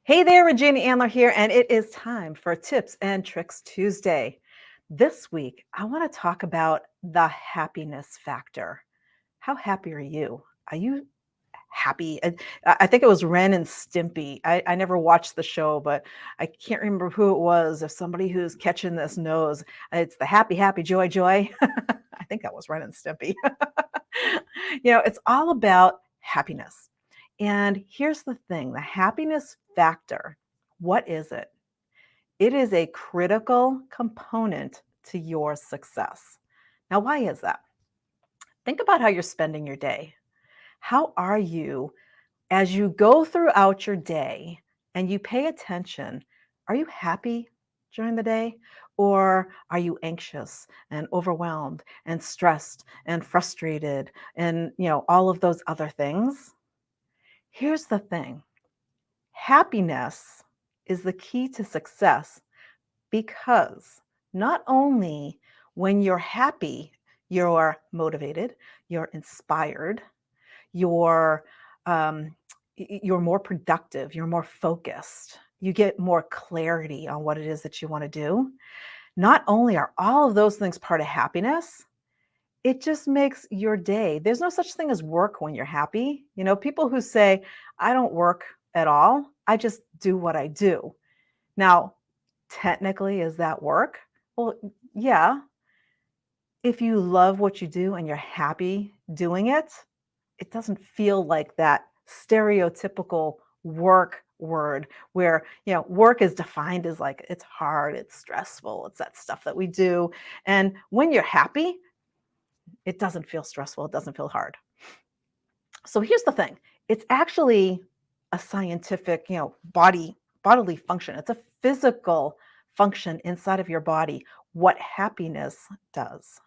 Hey there, Regina Andler here, and it is time for Tips and Tricks Tuesday. This week, I want to talk about the happiness factor. How happy are you? Are you happy? I think it was Ren and Stimpy. I never watched the show, but I can't remember who it was. If somebody who's catching this knows, it's the happy, happy, joy, joy. I think that was Ren and Stimpy. It's all about happiness. And here's the thing, the happiness factor, what is it? It is a critical component to your success. Now, why is that? Think about how you're spending your day. How are you as you go throughout your day and you pay attention? Are you happy during the day? Or are you anxious and overwhelmed and stressed and frustrated and all of those other things? Here's the thing. Happiness is the key to success because not only when you're happy, you're motivated, you're inspired, you're you're more productive, you're more focused, you get more clarity on what it is that you want to do. Not only are all of those things part of happiness, it just makes your day. There's no such thing as work when you're happy. People who say, I don't work at all, I just do what I do. Now, technically, is that work? Well, yeah. If you love what you do and you're happy doing it, it doesn't feel like that stereotypical work word where, work is defined as like it's hard, it's stressful, it's that stuff that we do. And when you're happy, it doesn't feel stressful, it doesn't feel hard. So here's the thing. It's actually a scientific, bodily function. It's a physical function inside of your body, what happiness does.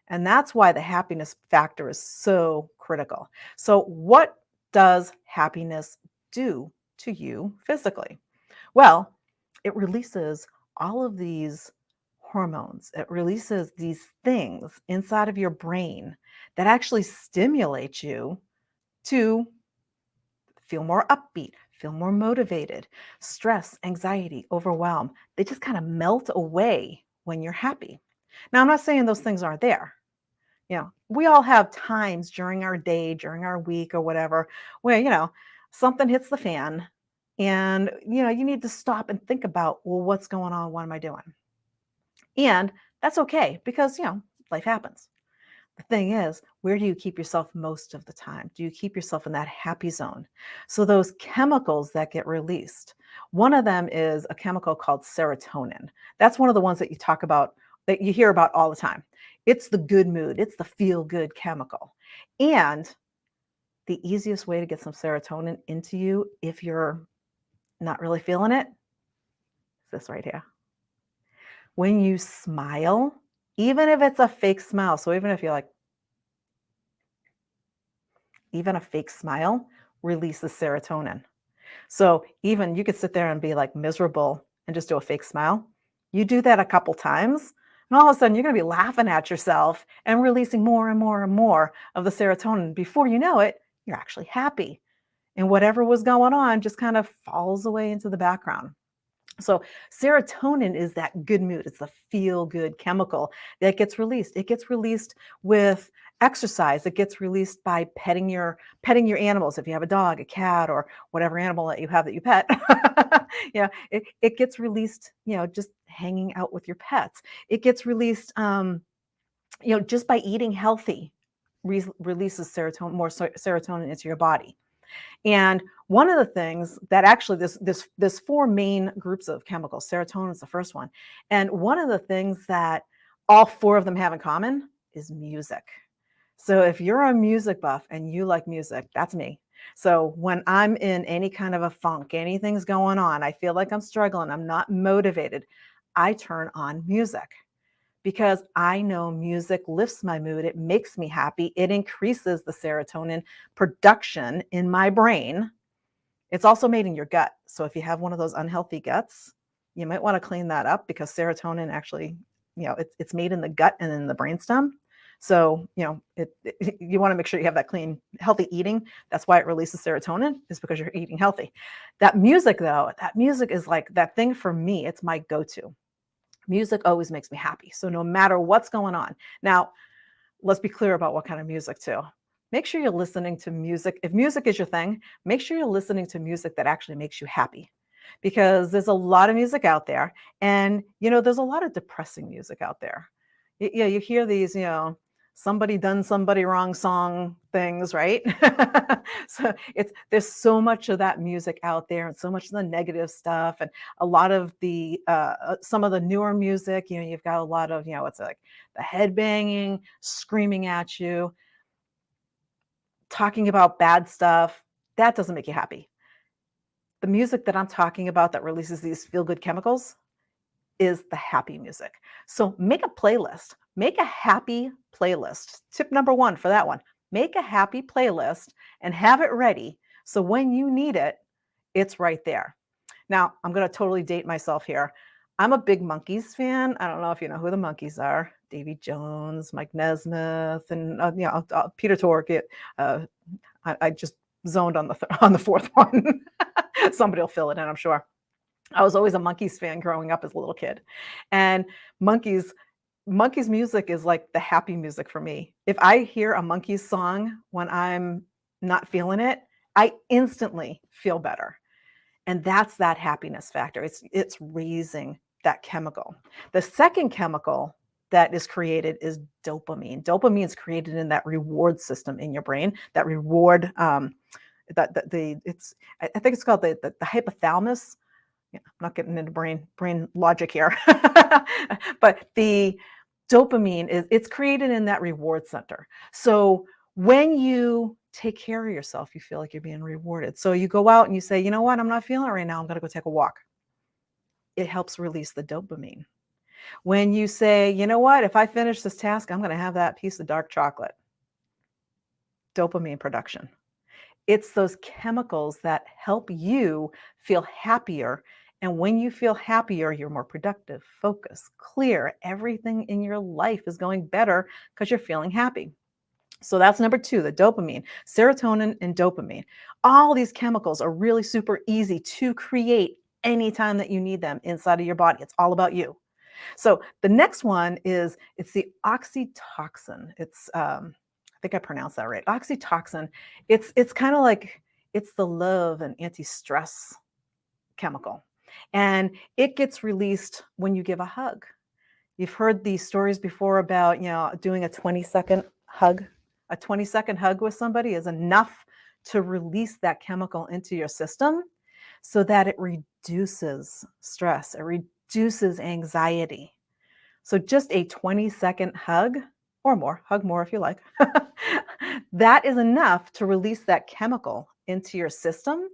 And that's why the happiness factor is so critical. So what does happiness do to you physically? Well, it releases all of these hormones. It releases these things inside of your brain that actually stimulate you to feel more upbeat, feel more motivated. Stress, anxiety, overwhelm, they just kind of melt away when you're happy. Now, I'm not saying those things aren't there. We all have times during our day, during our week or whatever, where, something hits the fan and, you need to stop and think about, well, what's going on? What am I doing? And that's okay because, life happens. The thing is, where do you keep yourself most of the time? Do you keep yourself in that happy zone? So those chemicals that get released, one of them is a chemical called serotonin. That's one of the ones that you talk about, that you hear about all the time. It's the good mood. It's the feel good chemical. And the easiest way to get some serotonin into you if you're not really feeling it is this right here. When you smile, even if it's a fake smile, so even if you're like, even a fake smile releases serotonin. So even you could sit there and be like miserable and just do a fake smile. You do that a couple times, and all of a sudden you're going to be laughing at yourself and releasing more and more and more of the serotonin. Before you know it, you're actually happy. And whatever was going on just kind of falls away into the background. So serotonin is that good mood. It's the feel good chemical that gets released. It gets released with exercise. It gets released by petting your animals. If you have a dog, a cat, or whatever animal that you have that you pet, it gets released, just hanging out with your pets. It gets released, just by eating healthy, releases serotonin, more serotonin into your body. And one of the things that actually there's four main groups of chemicals. Serotonin is the first one. And one of the things that all four of them have in common is music. So if you're a music buff and you like music, that's me. So when I'm in any kind of a funk, anything's going on, I feel like I'm struggling, I'm not motivated, I turn on music because I know music lifts my mood. It makes me happy. It increases the serotonin production in my brain. It's also made in your gut. So if you have one of those unhealthy guts, you might want to clean that up because serotonin actually, it's made in the gut and in the brainstem. So, you want to make sure you have that clean, healthy eating. That's why it releases serotonin, is because you're eating healthy. That music, though, that music is like that thing for me. It's my go-to. Music always makes me happy. So no matter what's going on. Now, let's be clear about what kind of music too. Make sure you're listening to music. If music is your thing, make sure you're listening to music that actually makes you happy. Because there's a lot of music out there, and there's a lot of depressing music out there. You hear these, somebody done somebody wrong song things, right? So there's so much of that music out there, and so much of the negative stuff, and a lot of the some of the newer music. You've got a lot of, it's like the head banging, screaming at you, talking about bad stuff. That doesn't make you happy. The music that I'm talking about that releases these feel-good chemicals is the happy music. So make a playlist. Make a happy playlist. Tip number 1 for that one. Make a happy playlist and have it ready so when you need it, it's right there. Now, I'm going to totally date myself here. I'm a big Monkees fan. I don't know if you know who the Monkees are. Davy Jones, Mike Nesmith, and Peter Tork. I just zoned on the fourth one. Somebody will fill it in, I'm sure. I was always a Monkees fan growing up as a little kid. And Monkees music is like the happy music for me. If I hear a Monkees song when I'm not feeling it, I instantly feel better. And that's that happiness factor. It's raising that chemical. The second chemical that is created is dopamine. Dopamine is created in that reward system in your brain. That reward, I think it's called the hypothalamus. Yeah, I'm not getting into brain logic here, but the dopamine it's created in that reward center. So when you take care of yourself, you feel like you're being rewarded. So you go out and you say, you know what, I'm not feeling it right now. I'm going to go take a walk. It helps release the dopamine. When you say, you know what, if I finish this task, I'm going to have that piece of dark chocolate. Dopamine production. It's those chemicals that help you feel happier. And when you feel happier, you're more productive, focused, clear. Everything in your life is going better because you're feeling happy. So that's number 2, the dopamine, serotonin and dopamine. All these chemicals are really super easy to create anytime that you need them inside of your body. It's all about you. So the next one it's the oxytocin. I think I pronounced that right. Oxytocin. It's kind of like it's the love and anti-stress chemical. And it gets released when you give a hug. You've heard these stories before about, doing a 20-second hug. A 20-second hug with somebody is enough to release that chemical into your system so that it reduces stress, it reduces anxiety. So just a 20-second hug or more, hug more if you like, that is enough to release that chemical into your system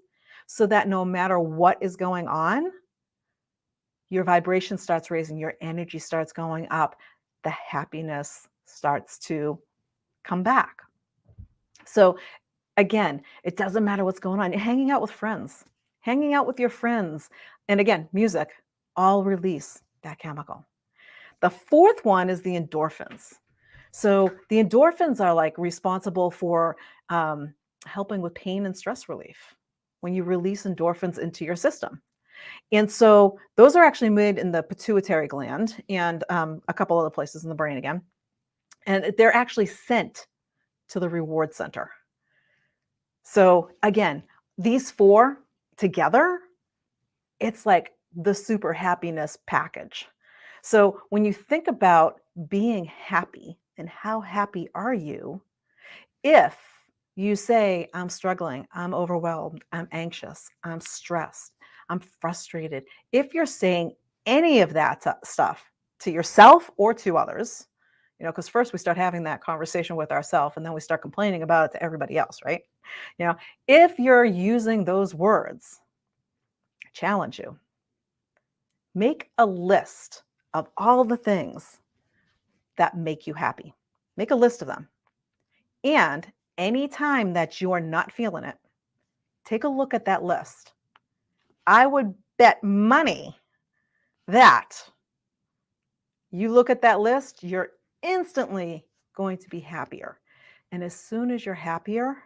so that no matter what is going on, your vibration starts raising, your energy starts going up, the happiness starts to come back. So again, it doesn't matter what's going on. You're hanging out with friends, hanging out with your friends. And again, music, all release that chemical. The fourth one is the endorphins. So the endorphins are like responsible for helping with pain and stress relief when you release endorphins into your system. And so those are actually made in the pituitary gland and a couple other places in the brain again. And they're actually sent to the reward center. So again, these 4 together, it's like the super happiness package. So when you think about being happy and how happy are you, if you say, I'm struggling, I'm overwhelmed, I'm anxious, I'm stressed, I'm frustrated, if you're saying any of that stuff to yourself or to others, because first we start having that conversation with ourselves and then we start complaining about it to everybody else, right? If you're using those words, I challenge you, make a list of all the things that make you happy. Make a list of them. And anytime that you're not feeling it, take a look at that list. I would bet money that you look at that list, you're instantly going to be happier. And as soon as you're happier,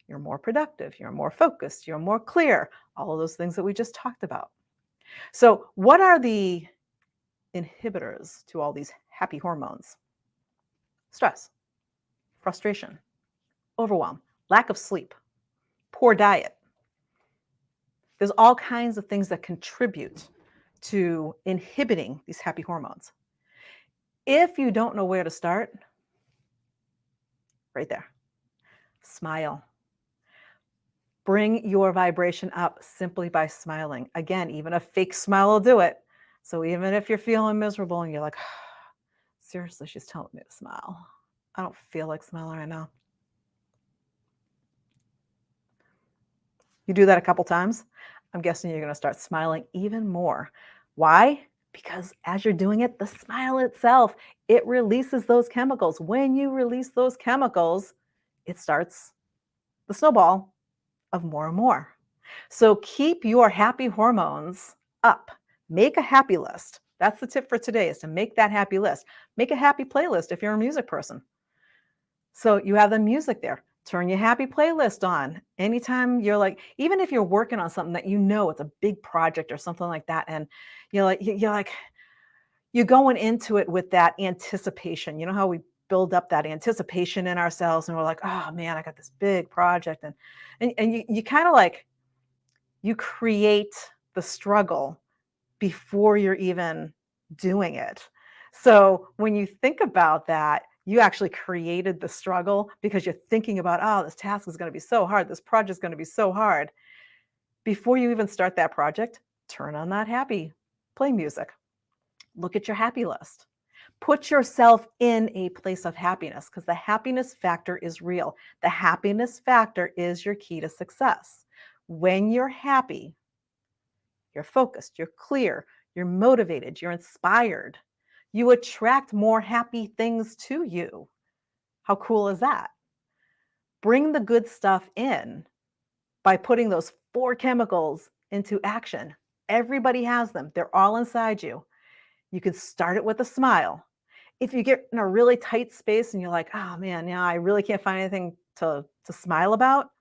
you're more productive, you're more focused, you're more clear, all of those things that we just talked about. So, what are the inhibitors to all these happy hormones? Stress, frustration, overwhelm, lack of sleep, poor diet. There's all kinds of things that contribute to inhibiting these happy hormones. If you don't know where to start, right there, smile. Bring your vibration up simply by smiling. Again, even a fake smile will do it. So even if you're feeling miserable and you're like, seriously, she's telling me to smile. I don't feel like smiling right now. You do that a couple times, I'm guessing you're going to start smiling even more. Why? Because as you're doing it, the smile itself, it releases those chemicals. When you release those chemicals, it starts the snowball of more and more. So keep your happy hormones up. Make a happy list. That's the tip for today, is to make that happy list. Make a happy playlist if you're a music person. So you have the music there. Turn your happy playlist on. Anytime you're like, even if you're working on something that you know it's a big project or something like that, and you're going into it with that anticipation. You know how we build up that anticipation in ourselves, and we're like, oh man, I got this big project, and you kind of like you create the struggle before you're even doing it. So when you think about that, you actually created the struggle because you're thinking about, oh, this task is going to be so hard. This project is going to be so hard. Before you even start that project, turn on that happy play music. Look at your happy list. Put yourself in a place of happiness, because the happiness factor is real. The happiness factor is your key to success. When you're happy, you're focused, you're clear, you're motivated, you're inspired. You attract more happy things to you. How cool is that? Bring the good stuff in by putting those 4 chemicals into action. Everybody has them, they're all inside you. You can start it with a smile. If you get in a really tight space and you're like, oh man, I really can't find anything to smile about,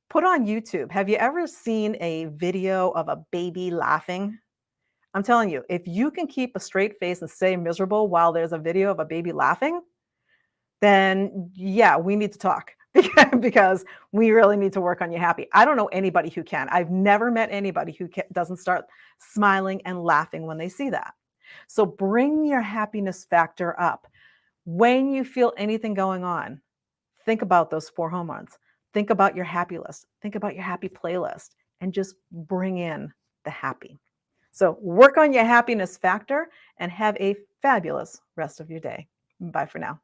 put on YouTube. Have you ever seen a video of a baby laughing? I'm telling you, if you can keep a straight face and stay miserable while there's a video of a baby laughing, then yeah, we need to talk because we really need to work on you happy. I don't know anybody who can. I've never met anybody who doesn't start smiling and laughing when they see that. So bring your happiness factor up. When you feel anything going on, think about those 4 hormones. Think about your happy list. Think about your happy playlist and just bring in the happy. So work on your happiness factor and have a fabulous rest of your day. Bye for now.